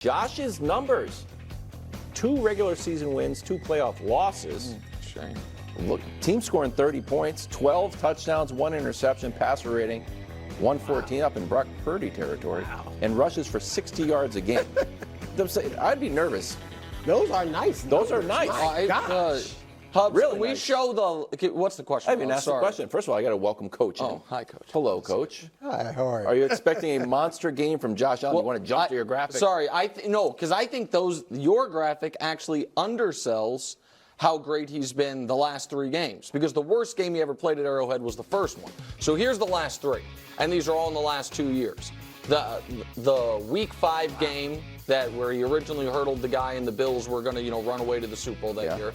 Josh's numbers: 2 regular season wins, 2 playoff losses. Shame. Look, team scoring 30 points, 12 touchdowns, 1 interception, passer rating 114, up in Brock Purdy territory, and rushes for 60 yards a game. I'd be nervous. Those are nice. Those are nice. My gosh. Hubs, Really can we nice. show the. What's the question? I haven't asked the question. First of all, I got to welcome Coach in. Oh, hi, Coach. Hello, Coach. Hi, how are you? Are you expecting a monster game from Josh Allen? You want to jump to your graphic? Sorry, no, because I think your graphic actually undersells how great he's been the last 3 games. Because the worst game he ever played at Arrowhead was the first one. So here's the last 3, and these are all in the last 2 years. The Week 5 game where he originally hurdled the guy and the Bills were going to run away to the Super Bowl that year.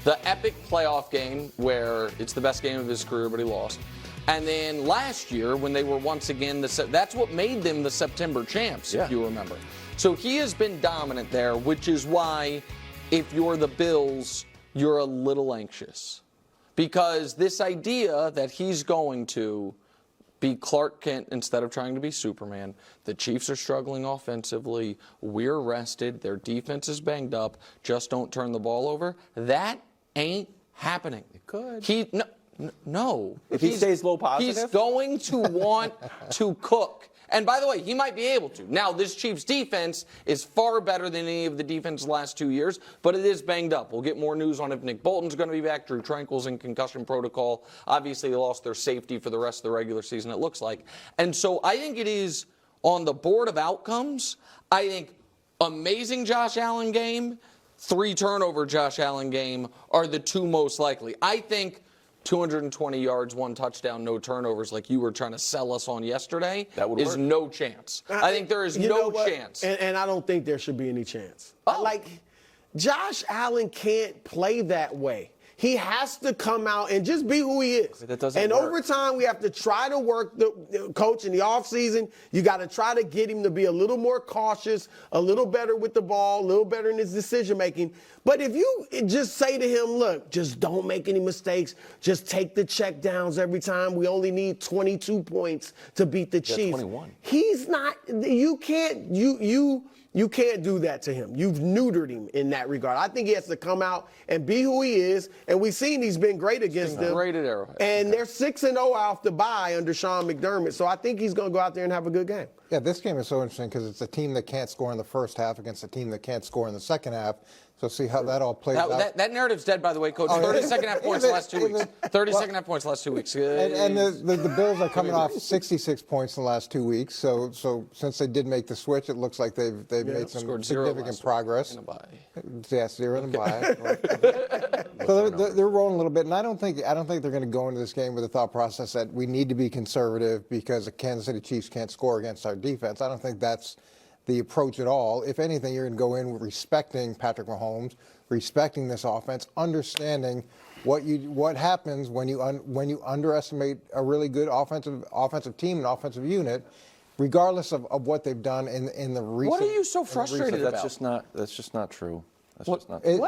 The epic playoff game where it's the best game of his career, but he lost. And then last year when they were once again, that's what made them the September champs, if you remember. So he has been dominant there, which is why if you're the Bills, you're a little anxious. Because this idea that he's going to be Clark Kent instead of trying to be Superman. The Chiefs are struggling offensively. We're rested. Their defense is banged up. Just don't turn the ball over. That ain't happening. It could. No. If he stays low positive? He's going to want to cook. And by the way, he might be able to. Now, this Chiefs defense is far better than any of the defense the last 2 years, but it is banged up. We'll get more news on if Nick Bolton's going to be back. Drew Tranquil's in concussion protocol. Obviously, they lost their safety for the rest of the regular season, it looks like. And so I think it is on the board of outcomes. I think amazing Josh Allen game, 3 turnover Josh Allen game are the 2 most likely. I think 220 yards, 1 touchdown, no turnovers, like you were trying to sell us on yesterday, is work. No chance. I think there is no chance. And I don't think there should be any chance. Josh Allen can't play that way. He has to come out and just be who he is. That doesn't and work. over time, we have to try to work the coach in the offseason. You got to try to get him to be a little more cautious, a little better with the ball, a little better in his decision making. But if you just say to him, look, just don't make any mistakes. Just take the check downs every time. We only need 22 points to beat the Chiefs. 21. He's not. You can't. You can't do that to him. You've neutered him in that regard. I think he has to come out and be who he is. And we've seen he's been great against them. Great at Arrowhead. And they're 6-0 off the bye under Sean McDermott. So I think he's going to go out there and have a good game. Yeah, this game is so interesting because it's a team that can't score in the first half against a team that can't score in the second half. So see how that all plays out. That narrative's dead, by the way, Coach. 30 second half points the last 2 weeks. 30 second half points the last 2 weeks. And the Bills are coming off 66 points in the last 2 weeks. So since they did make the switch, it looks like they've made some significant progress. Yeah, 0 in the bye. So they're rolling a little bit, and I don't think they're going to go into this game with the thought process that we need to be conservative because the Kansas City Chiefs can't score against our defense. I don't think that's the approach at all. If anything, you're going to go in respecting Patrick Mahomes, respecting this offense, understanding what happens when you underestimate a really good offensive team and offensive unit, regardless of what they've done in the recent. What are you so frustrated about? That's just not true. That's What? just not It, true.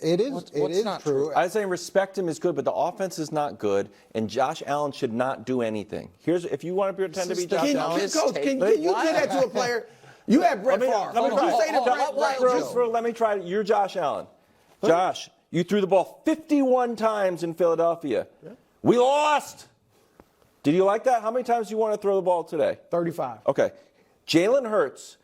it is. What's it is not true. true? I say respect him is good, but the offense is not good, and Josh Allen should not do anything. If you want to pretend to be Josh Allen, Coach, can you say that to a player? You had Brett Favre. Let me try. Let me try. You're Josh Allen. Josh, you threw the ball 51 times in Philadelphia. Yeah. We lost. Did you like that? How many times do you want to throw the ball today? 35. Okay. Jalen Hurts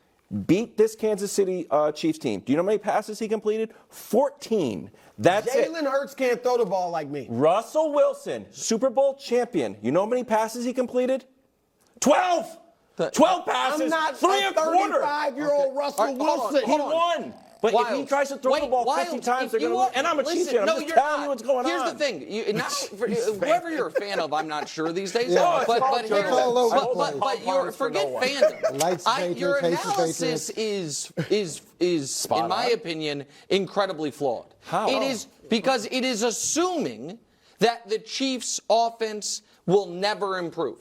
beat this Kansas City Chiefs team. Do you know how many passes he completed? 14. That's it. Jalen Hurts can't throw the ball like me. Russell Wilson, Super Bowl champion. You know how many passes he completed? 12. 12 passes, I'm not 3 a a quarter. 35-year-old Russell Wilson. He won. But if he tries to throw the ball 50 times, they're going to lose. And I'm a Chiefs fan. I'm just telling you what's going on. Here's the thing. Whoever you're a fan of, I'm not sure these days. Yeah. But Forget fandom. Your analysis is in my opinion, incredibly flawed. How? It is because it is assuming that the Chiefs' offense will never improve.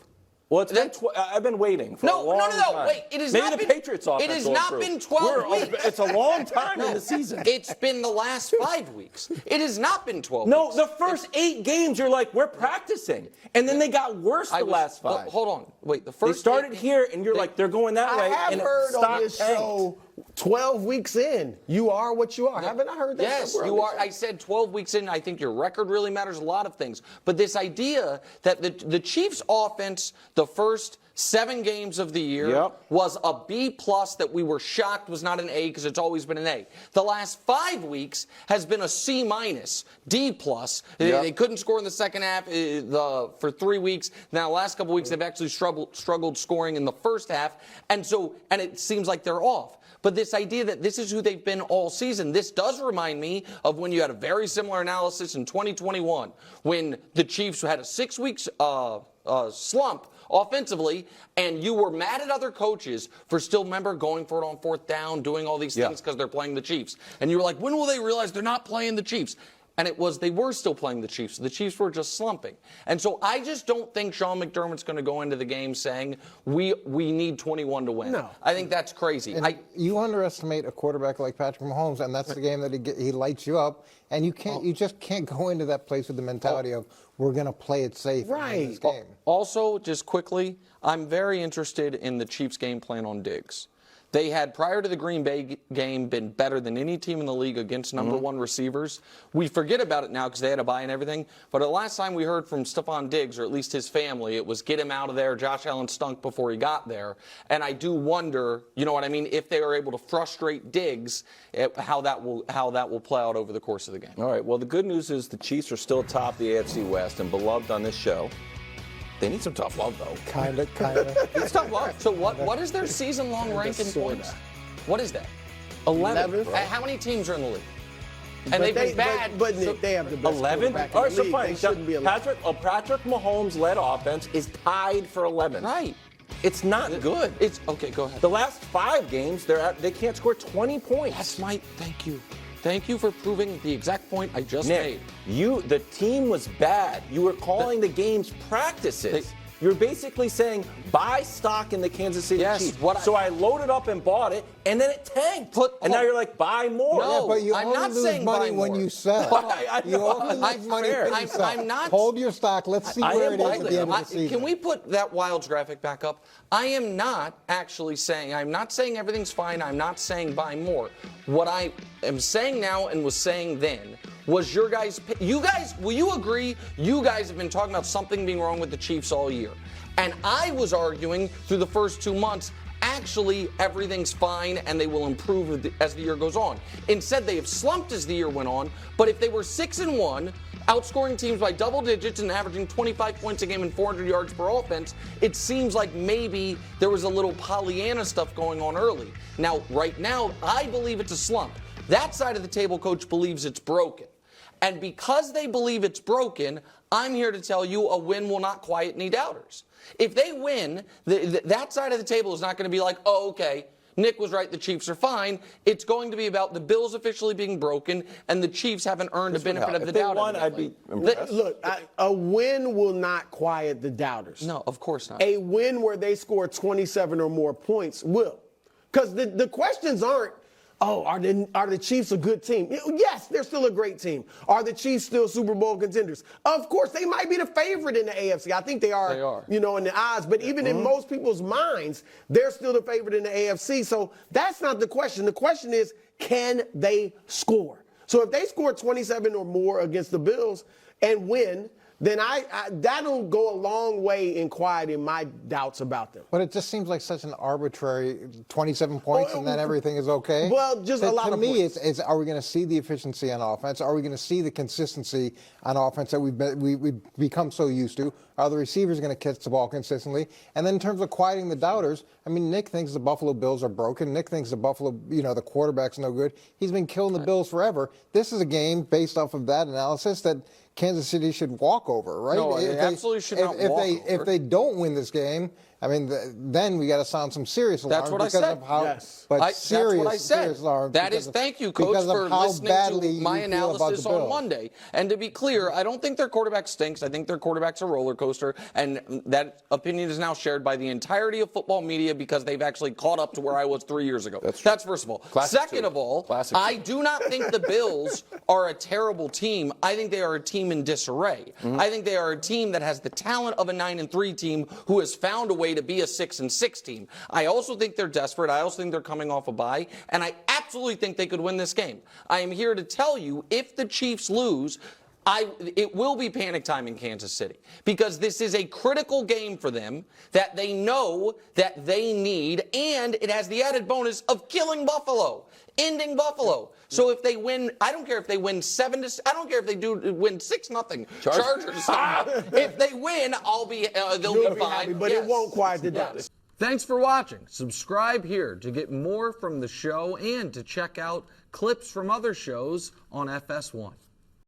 Well, I've been waiting for a long time. No. Wait, it has Maybe not the been. Patriots offense It has will not improve. been 12 weeks. It's a long time in the season. It's been the last 5 weeks. It has not been 12 weeks. No, the first 8 games, you're like, we're practicing. And then they got worse the last 5. Hold on. Wait, the first They started here, and you're like, they're going that way. I have and heard on this tanked. show 12 weeks in, you are what you are. Haven't I heard that? Yes, you are. I said 12 weeks in, I think your record really matters, a lot of things. But this idea that the Chiefs' offense, the first 7 games of the year, was a B+ that we were shocked was not an A because it's always been an A. The last 5 weeks has been a C-, D+. They couldn't score in the second half for 3 weeks. Now, the last couple weeks, they've actually struggled scoring in the first half. And it seems like they're off. But this idea that this is who they've been all season, this does remind me of when you had a very similar analysis in 2021 when the Chiefs had a 6 weeks slump offensively, and you were mad at other coaches for still, remember, going for it on 4th down, doing all these things because they're playing the Chiefs. And you were like, when will they realize they're not playing the Chiefs? And they were still playing the Chiefs. The Chiefs were just slumping. And so I just don't think Sean McDermott's going to go into the game saying, we need 21 to win. No. I think that's crazy. You underestimate a quarterback like Patrick Mahomes, and that's the game that he lights you up. And you just can't go into that place with the mentality of, we're going to play it safe in this game. Also, just quickly, I'm very interested in the Chiefs' game plan on Diggs. They had, prior to the Green Bay game, been better than any team in the league against number 1 receivers. We forget about it now because they had a bye and everything. But the last time we heard from Stephon Diggs, or at least his family, it was get him out of there. Josh Allen stunk before he got there. And I do wonder, you know what I mean, if they are able to frustrate Diggs, how that will play out over the course of the game. All right. Well, the good news is the Chiefs are still atop the AFC West and beloved on this show. They need some tough love, though. Kind of. It's tough love. So what is their season-long rank in points? What is that? 11. How many teams are in the league? And they've been bad. But they have the best 11? quarterback All in right, the so league. fine. They shouldn't be 11. Patrick Mahomes-led offense is tied for 11. Right. It's not good. Okay, go ahead. The last 5 games, they can't score 20 points. Thank you. Thank you for proving the exact point I just made. The team was bad. You were calling the games practices. You're basically saying, buy stock in the Kansas City Chiefs. So I loaded up and bought it, and then it tanked. And now you're like, buy more. No, but you I'm only not lose saying money buy when more. you sell. You only lose money when you sell. I'm not. Hold your stock. Let's see where it is at the end of the season. Can we put that Wilds graphic back up? I am not actually saying, I'm not saying everything's fine. I'm not saying buy more. What I am saying now and was saying then was you guys, will you agree, you guys have been talking about something being wrong with the Chiefs all year. And I was arguing through the first 2 months, actually everything's fine and they will improve as the year goes on. Instead, they have slumped as the year went on, but if they were 6-1, outscoring teams by double digits and averaging 25 points a game and 400 yards per offense, it seems like maybe there was a little Pollyanna stuff going on early. Now, right now, I believe it's a slump. That side of the table, coach, believes it's broken. And because they believe it's broken, I'm here to tell you a win will not quiet any doubters. If they win, that side of the table is not going to be like, oh, okay, Nick was right, the Chiefs are fine. It's going to be about the Bills officially being broken and the Chiefs haven't earned the benefit of the doubt. If they won, I'd be impressed. Look, a win will not quiet the doubters. No, of course not. A win where they score 27 or more points will. Because the questions aren't, oh, are the Chiefs a good team? Yes, they're still a great team. Are the Chiefs still Super Bowl contenders? Of course, they might be the favorite in the AFC. I think they are. You know, in the odds. But even in most people's minds, they're still the favorite in the AFC. So that's not the question. The question is, can they score? So if they score 27 or more against the Bills and win, then that'll go a long way in quieting my doubts about them. But it just seems like such an arbitrary 27 points and then everything is okay. Well, just a lot of points. To me, it's are we going to see the efficiency on offense? Are we going to see the consistency on offense that we've become so used to? Are the receivers going to catch the ball consistently? And then in terms of quieting the doubters, I mean, Nick thinks the Buffalo Bills are broken. Nick thinks the the quarterback's no good. He's been killing the Bills forever. This is a game based off of that analysis that Kansas City should walk over, right? No, they absolutely should not walk over. If they don't win this game, I mean, then we got to sound some serious alarms. That's what I said. Yes. That's what I said. Thank you, Coach, for listening to my analysis on Monday. And to be clear, I don't think their quarterback stinks. I think their quarterback's a roller coaster. And that opinion is now shared by the entirety of football media because they've actually caught up to where I was 3 years ago. That's first of all. Second of all, I do not think the Bills are a terrible team. I think they are a team in disarray. I think they are a team that has the talent of a 9-3 team who has found a way way to be a 6-6 team. I also think they're desperate. I also think they're coming off a bye, and I absolutely think they could win this game. I am here to tell you, if the Chiefs lose, it will be panic time in Kansas City, because this is a critical game for them that they know that they need, and it has the added bonus of killing Buffalo, ending Buffalo. So if they win, I don't care if they win 7-, I don't care if they win 6-0 Chargers. If they win, they'll be fine. Happy, but it won't quiet the down. Thanks for watching. Subscribe here to get more from the show and to check out clips from other shows on FS1.